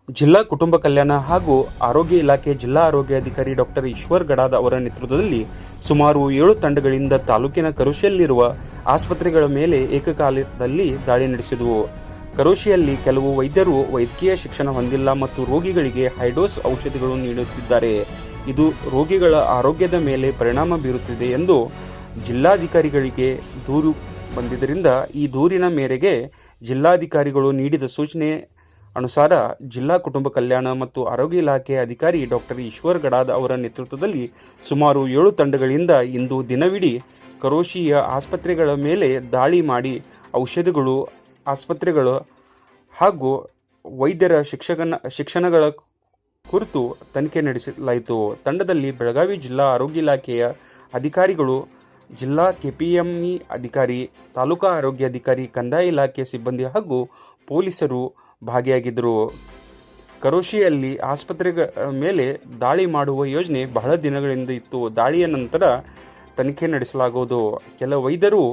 ಜಿಲ್ಲಾ ಕುಟುಂಬ ಕಲ್ಯಾಣ ಹಾಗೂ ಆರೋಗ್ಯ ಇಲಾಖೆ ಜಿಲ್ಲಾ ಆರೋಗ್ಯಾಧಿಕಾರಿ ಡಾಕ್ಟರ್ ಈಶ್ವರ್ ಗಡಾದ್ ಅವರ ನೇತೃತ್ವದಲ್ಲಿ ಸುಮಾರು 7 ತಂಡಗಳಿಂದ ತಾಲೂಕಿನ ಕರೋಶಿಯಲ್ಲಿರುವ ಆಸ್ಪತ್ರೆಗಳ ಮೇಲೆ ಏಕಕಾಲದಲ್ಲಿ ದಾಳಿ ನಡೆಸಿದವು. ಕರೋಶಿಯಲ್ಲಿ ಕೆಲವು ವೈದ್ಯರು ವೈದ್ಯಕೀಯ ಶಿಕ್ಷಣ ಹೊಂದಿಲ್ಲ ಮತ್ತು ರೋಗಿಗಳಿಗೆ ಹೈಡೋಸ್ ಔಷಧಿಗಳು ನೀಡುತ್ತಿದ್ದಾರೆ. ಇದು ರೋಗಿಗಳ ಆರೋಗ್ಯದ ಮೇಲೆ ಪರಿಣಾಮ ಬೀರುತ್ತಿದೆ ಎಂದು ಜಿಲ್ಲಾಧಿಕಾರಿಗಳಿಗೆ ದೂರು ಬಂದಿದ್ದರಿಂದ ಈ ದೂರಿನ ಮೇರೆಗೆ ಜಿಲ್ಲಾಧಿಕಾರಿಗಳು ನೀಡಿದ ಸೂಚನೆ ಅನುಸಾರ ಜಿಲ್ಲಾ ಕುಟುಂಬ ಕಲ್ಯಾಣ ಮತ್ತು ಆರೋಗ್ಯ ಇಲಾಖೆ ಅಧಿಕಾರಿ ಡಾಕ್ಟರ್ ಈಶ್ವರ್ ಗಡಾದ್ ಅವರ ನೇತೃತ್ವದಲ್ಲಿ ಸುಮಾರು 7 ತಂಡಗಳಿಂದ ಇಂದು ದಿನವಿಡೀ ಕರೋಶಿಯ ಆಸ್ಪತ್ರೆಗಳ ಮೇಲೆ ದಾಳಿ ಮಾಡಿ ಔಷಧಿಗಳು, ಆಸ್ಪತ್ರೆಗಳು ಹಾಗೂ ವೈದ್ಯರ ಶಿಕ್ಷಣಗಳ ಕುರಿತು ತನಿಖೆ ನಡೆಸಲಾಯಿತು. ತಂಡದಲ್ಲಿ ಬೆಳಗಾವಿ ಜಿಲ್ಲಾ ಆರೋಗ್ಯ ಇಲಾಖೆಯ ಅಧಿಕಾರಿಗಳು, ಜಿಲ್ಲಾ ಕೆಪಿಎಂಇ ಅಧಿಕಾರಿ, ತಾಲೂಕಾ ಆರೋಗ್ಯಾಧಿಕಾರಿ, ಕಂದಾಯ ಇಲಾಖೆ ಸಿಬ್ಬಂದಿ ಹಾಗೂ ಪೊಲೀಸರು ಭಾಗಿಯಾಗಿದ್ದರು. ಕರೋಶಿಯಲ್ಲಿ ಆಸ್ಪತ್ರೆಗಳ ಮೇಲೆ ದಾಳಿ ಮಾಡುವ ಯೋಜನೆ ಬಹಳ ದಿನಗಳಿಂದ ಇತ್ತು. ದಾಳಿಯ ನಂತರ ತನಿಖೆ ನಡೆಸಲಾಗುವುದು. ಕೆಲ ವೈದ್ಯರು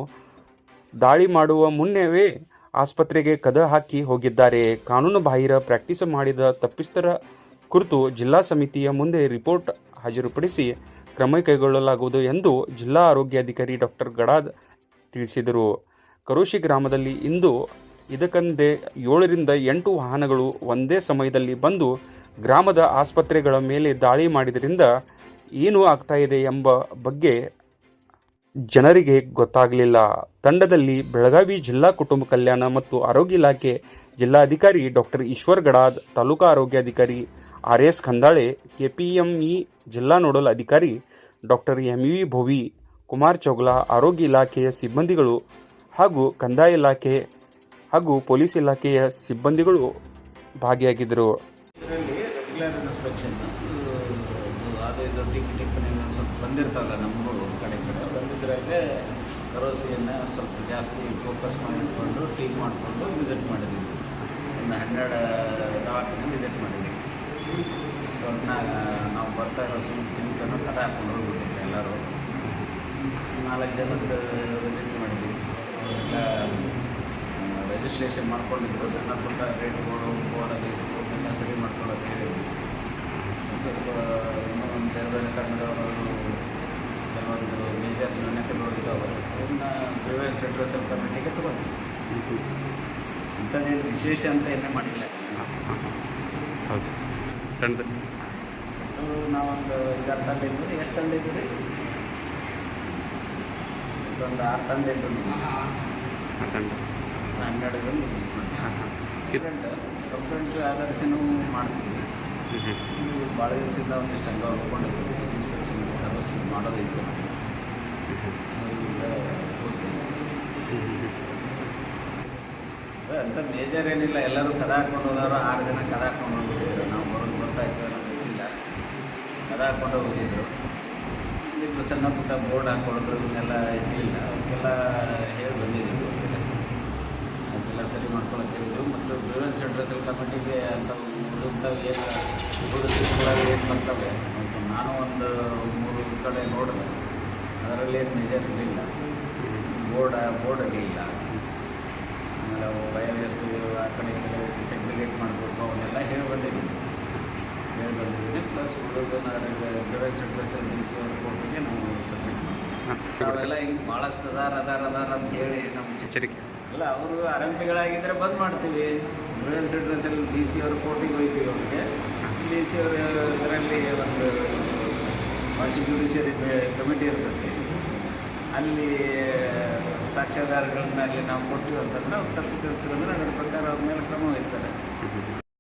ದಾಳಿ ಮಾಡುವ ಮುನ್ನವೇ ಆಸ್ಪತ್ರೆಗೆ ಕದ ಹಾಕಿ ಹೋಗಿದ್ದಾರೆ. ಕಾನೂನು ಬಾಹಿರ ಪ್ರಾಕ್ಟೀಸ್ ಮಾಡಿದ ತಪ್ಪಿತರ ಕುರಿತು ಜಿಲ್ಲಾ ಸಮಿತಿಯ ಮುಂದೆ ರಿಪೋರ್ಟ್ ಹಾಜರುಪಡಿಸಿ ಕ್ರಮ ಕೈಗೊಳ್ಳಲಾಗುವುದು ಎಂದು ಜಿಲ್ಲಾ ಆರೋಗ್ಯಾಧಿಕಾರಿ ಡಾಕ್ಟರ್ ಗಡಾದ್ ತಿಳಿಸಿದರು. ಕರೋಶಿ ಗ್ರಾಮದಲ್ಲಿ ಇಂದು ಇದಕ್ಕಂದೇ 7 ರಿಂದ 8 ವಾಹನಗಳು ಒಂದೇ ಸಮಯದಲ್ಲಿ ಬಂದು ಗ್ರಾಮದ ಆಸ್ಪತ್ರೆಗಳ ಮೇಲೆ ದಾಳಿ ಮಾಡಿದ್ದರಿಂದ ಏನು ಆಗ್ತಾ ಇದೆ ಎಂಬ ಬಗ್ಗೆ ಜನರಿಗೆ ಗೊತ್ತಾಗಲಿಲ್ಲ. ತಂಡದಲ್ಲಿ ಬೆಳಗಾವಿ ಜಿಲ್ಲಾ ಕುಟುಂಬ ಕಲ್ಯಾಣ ಮತ್ತು ಆರೋಗ್ಯ ಇಲಾಖೆ ಜಿಲ್ಲಾಧಿಕಾರಿ ಡಾಕ್ಟರ್ ಈಶ್ವರ್ ಗಡಾದ್, ತಾಲೂಕಾ ಆರೋಗ್ಯಾಧಿಕಾರಿ RS ಖಂದಾಳೆ, ಕೆಪಿಎಂಇ ಜಿಲ್ಲಾ ನೋಡಲ್ ಅಧಿಕಾರಿ ಡಾಕ್ಟರ್ MV ಭೋವಿ, ಕುಮಾರ್ ಚೌಗ್ಲಾ, ಆರೋಗ್ಯ ಇಲಾಖೆಯ ಸಿಬ್ಬಂದಿಗಳು ಹಾಗೂ ಕಂದಾಯ ಇಲಾಖೆ ಹಾಗೂ ಪೊಲೀಸ್ ಇಲಾಖೆಯ ಸಿಬ್ಬಂದಿಗಳು ಭಾಗಿಯಾಗಿದ್ದರು. ಇದರಲ್ಲಿ ರೆಗ್ಯುಲರ್ ಇನ್ಸ್ಪೆಕ್ಷನ್ ಅದು ಇದು ಟಿಪ್ಪಣಿ ಸ್ವಲ್ಪ ಬಂದಿರ್ತಾವಲ್ಲ ನಮಗೂ ಕಡೆ ಬಂದಿದ್ರಾಗೆ ಕರೋಸಿಯನ್ನು ಸ್ವಲ್ಪ ಜಾಸ್ತಿ ಫೋಕಸ್ ಮಾಡಿಟ್ಕೊಂಡು ಟೀಮ್ ಮಾಡಿಕೊಂಡು ವಿಸಿಟ್ ಮಾಡಿದ್ವಿ. ಒಂದು 12 ದವಾಖಾನೆ ವಿಸಿಟ್ ಮಾಡಿದ್ವಿ. ಸ್ವಲ್ಪ ನಾವು ಬರ್ತಾ ಇರೋ ಚಿಂತನ ಕದ ಹಾಕೊಂಡು ಹೋಗ್ಬಿಟ್ಟಿದ್ವಿ. ಎಲ್ಲರೂ 4 ಜನದ್ದು ವಿಸಿಟ್ ಮಾಡಿದ್ವಿ. ಎಲ್ಲ ರಿಜಿಸ್ಟ್ರೇಷನ್ ಮಾಡ್ಕೊಂಡಿದ್ರು. ಸಣ್ಣ ಪುಟ್ಟ ರೇಟ್ಗಳು ಬೋರ್ಡದು ಎಲ್ಲ ಸರಿ ಮಾಡ್ಕೊಳ್ಳೋಕೆ ಹೇಳಿದ್ವಿ. ಸ್ವಲ್ಪ ಇನ್ನೂ ಒಂದು ಬೇರೆ ತಂಡದವರು ಕೆಲವೊಂದು ಮೇಜರ್ ನ್ಯೂನತೆಗಳು ಇದ್ದಾವೆ. ಅವನ್ನ ಪ್ರಿವೆನ್ಸ್ ಅಡ್ರೆಸಲ್ ಕಮಿಟಿಗೆ ತೊಗೊತೀವಿ. ಅಂಥದ್ದೇನು ವಿಶೇಷ ಅಂತ ಏನೇ ಮಾಡಿಲ್ಲ. ಹೌದು, ನಾವೊಂದು 5-6 ತಂಡ ಇದ್ವಿ. ಎಷ್ಟು ತಂಡ ಇದ್ವಿ ರೀ? ಒಂದು 6 ತಂಡ ಇದ್ವಿ. 12 ಜನ ವಿಸಿಟ್ ಮಾಡ್ತೀವಿ. ಕಂಪ್ಲೇಂಟ್ ಆಧರಿಸಿನೂ ಮಾಡ್ತೀವಿ. ಭಾಳ ದಿವಸದಿಂದ ಒಂದಿಷ್ಟು ಹಂಗೆ ಉಳ್ಕೊಂಡಿತ್ತು. ಇನ್ಸ್ಪೆಕ್ಷನ್ ಕರೋಸಿ ಮಾಡೋದಿತ್ತು. ಅಂತ ಮೇಜರ್ ಏನಿಲ್ಲ. ಎಲ್ಲರೂ ಕದ ಹಾಕ್ಕೊಂಡು ಹೋದವರು 6 ಜನ ಕದ ಹಾಕ್ಕೊಂಡು ಹೋಗ್ಬಿಟ್ಟಿದ್ರು. ನಾವು ಬರೋದು ಗೊತ್ತಾಯ್ತು ಅನ್ನೋ ಗೊತ್ತಿಲ್ಲ. ಕದ ಹಾಕ್ಕೊಂಡು ಹೋಗಿದ್ರು. ಇಬ್ಬರು ಸಣ್ಣ ಪುಟ್ಟ ಬೋರ್ಡ್ ಹಾಕ್ಕೊಳ್ಳೋದು ಇವನ್ನೆಲ್ಲ ಇರಲಿಲ್ಲ. ಅವಕ್ಕೆಲ್ಲ ಹೇಳಿ ಬಂದಿದ್ದೀವಿ. ಅವಕ್ಕೆಲ್ಲ ಸರಿ ಮಾಡ್ಕೊಳ್ಳೋಕೆ ಹೇಳಿದ್ವಿ. ಮತ್ತು ಪ್ರಿವೆನ್ಸ್ ಅಡ್ರೆಸಲ್ ಕಮಿಟಿಗೆ ಅಂಥವು ಉಳಿದಂಥವು ಏನು ಹುಡುಗಿಗಳಾಗಿ ಏನು ಬರ್ತವೆ ನಾನು ಒಂದು 3 ಕಡೆ ನೋಡಿದೆ. ಅದರಲ್ಲಿ ಏನು ಮೆಜರ್ ಇರಲಿಲ್ಲ. ಬೋರ್ಡ್ ಇರಲಿಲ್ಲ. ಆಮೇಲೆ ಅವು ಎಷ್ಟು ಆ ಕಡೆ ಸೆಗ್ರಿಗೇಟ್ ಮಾಡಬೇಕು ಅವನ್ನೆಲ್ಲ ಹೇಳಿ ಬಂದಿದ್ದೀನಿ. ಪ್ಲಸ್ ಉಳಿದನ್ನ ಪ್ರಿವೆನ್ಸ್ ಅಡ್ರೆಸಲ್ DC ಅವ್ರ ಕೋರ್ಟಿಗೆ ನಾವು ಸಬ್ಮಿಟ್ ಮಾಡ್ತೀವಿ. ನಾವೆಲ್ಲ ಹಿಂಗೆ ಭಾಳಷ್ಟು ಅದಾರ ಅಂತ ಹೇಳಿ ನಮ್ಮ ಎಚ್ಚರಿಕೆ ಅಲ್ಲ. ಅವರು ಆರಂಭಿಗಳಾಗಿದ್ದರೆ ಬಂದ್ ಮಾಡ್ತೀವಿ. ಪ್ರಿವೆನ್ಸ್ ಅಡ್ರೆಸಲ್ DC ಅವ್ರ ಕೋರ್ಟಿಗೆ ಹೋಗ್ತೀವಿ. ಅವ್ರಿಗೆ DC ಅವರು ಇದರಲ್ಲಿ ಒಂದು ಜುಡಿಷಿಯರಿ ಕಮಿಟಿ ಇರ್ತದೆ. ಅಲ್ಲಿ ಸಾಕ್ಷ್ಯಾಧಾರಗಳನ್ನ ಅಲ್ಲಿ ನಾವು ಕೊಟ್ಟಿವಿ ಅಂತಂದ್ರೆ ಅವ್ರು ತಪ್ಪಿತಸ್ಥರಂದ್ರೆ ಅದರ ಪ್ರಕಾರ ಅವ್ರ ಮೇಲೆ ಕ್ರಮ ವಹಿಸ್ತಾರೆ.